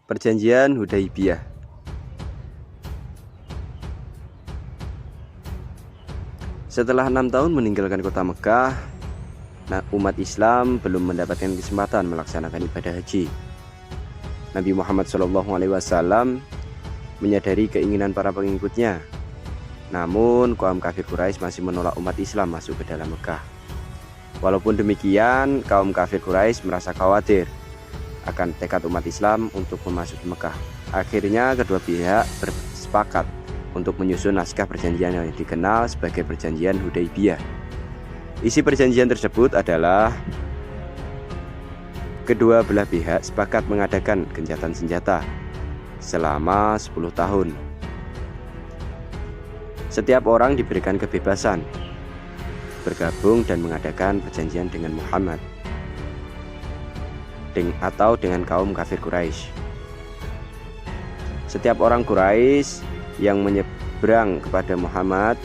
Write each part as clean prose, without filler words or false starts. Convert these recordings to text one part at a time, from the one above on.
Perjanjian Hudaibiyah. Setelah 6 tahun meninggalkan kota Mekah, umat Islam belum mendapatkan kesempatan melaksanakan ibadah haji. Nabi Muhammad SAW menyadari keinginan para pengikutnya. Namun kaum kafir Quraisy masih menolak umat Islam masuk ke dalam Mekah. Walaupun demikian, kaum kafir Quraisy merasa khawatir akan tekad umat Islam untuk memasuki Mekah. Akhirnya kedua pihak bersepakat untuk menyusun naskah perjanjian yang dikenal sebagai Perjanjian Hudaibiyah. Isi perjanjian tersebut adalah kedua belah pihak sepakat mengadakan gencatan senjata selama 10 tahun. Setiap orang diberikan kebebasan bergabung dan mengadakan perjanjian dengan Muhammad atau dengan kaum kafir Quraisy. Setiap orang Quraisy yang menyeberang kepada Muhammad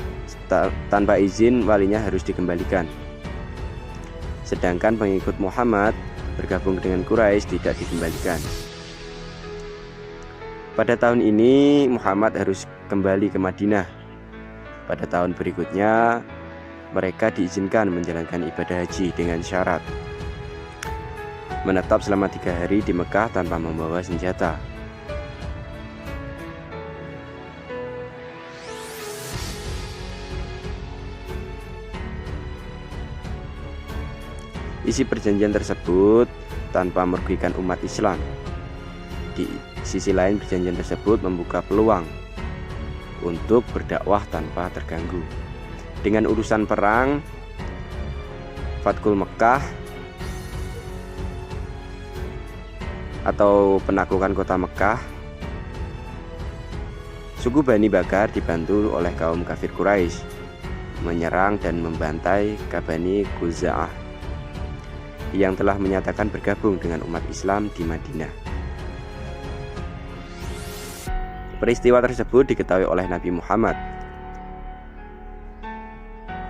tanpa izin walinya harus dikembalikan. Sedangkan pengikut Muhammad bergabung dengan Quraisy tidak dikembalikan. Pada tahun ini Muhammad harus kembali ke Madinah. Pada tahun berikutnya mereka diizinkan menjalankan ibadah haji dengan syarat menetap selama 3 hari di Mekah tanpa membawa senjata. Isi perjanjian tersebut tanpa merugikan umat Islam. Di sisi lain, perjanjian tersebut membuka peluang untuk berdakwah tanpa terganggu. Dengan urusan perang, Fathul Mekah atau penaklukan kota Mekah, suku Bani Bakar dibantu oleh kaum kafir Quraisy menyerang dan membantai Bani Khuza'ah yang telah menyatakan bergabung dengan umat Islam di Madinah. Peristiwa tersebut diketahui oleh Nabi Muhammad.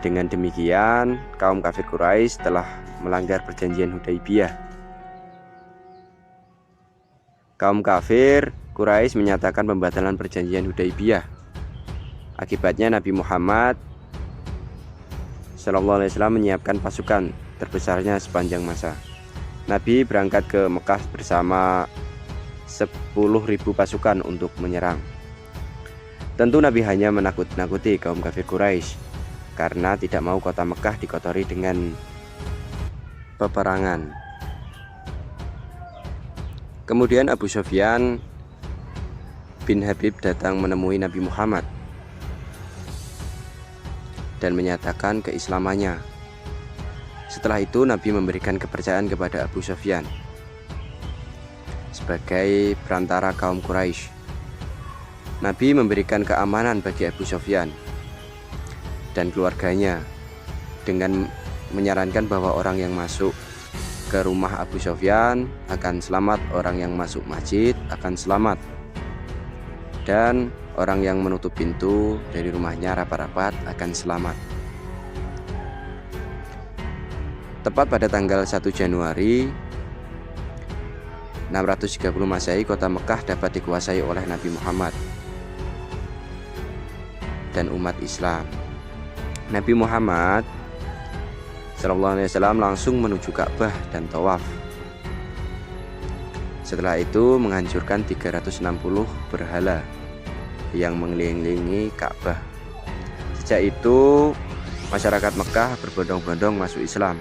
Dengan demikian, kaum kafir Quraisy telah melanggar perjanjian Hudaibiyah. Kaum kafir Quraisy menyatakan pembatalan perjanjian Hudaibiyah. Akibatnya Nabi Muhammad SAW menyiapkan pasukan terbesarnya sepanjang masa. Nabi berangkat ke Mekah bersama 10.000 pasukan untuk menyerang. Tentu Nabi hanya menakut-nakuti kaum kafir Quraisy karena tidak mau kota Mekah dikotori dengan peperangan. Kemudian Abu Sufyan bin Habib datang menemui Nabi Muhammad dan menyatakan keislamannya. Setelah itu Nabi memberikan kepercayaan kepada Abu Sufyan sebagai perantara kaum Quraisy. Nabi memberikan keamanan bagi Abu Sufyan dan keluarganya dengan menyarankan bahwa orang yang masuk ke rumah Abu Sufyan akan selamat, orang yang masuk masjid akan selamat, dan orang yang menutup pintu dari rumahnya rapat-rapat akan selamat. Tepat pada tanggal 1 Januari 630 Masehi, kota Mekah dapat dikuasai oleh Nabi Muhammad dan umat Islam. Nabi Muhammad SAW langsung menuju Ka'bah dan tawaf. Setelah itu menghancurkan 360 berhala yang mengelilingi Ka'bah. Sejak itu masyarakat Mekah berbondong-bondong masuk Islam.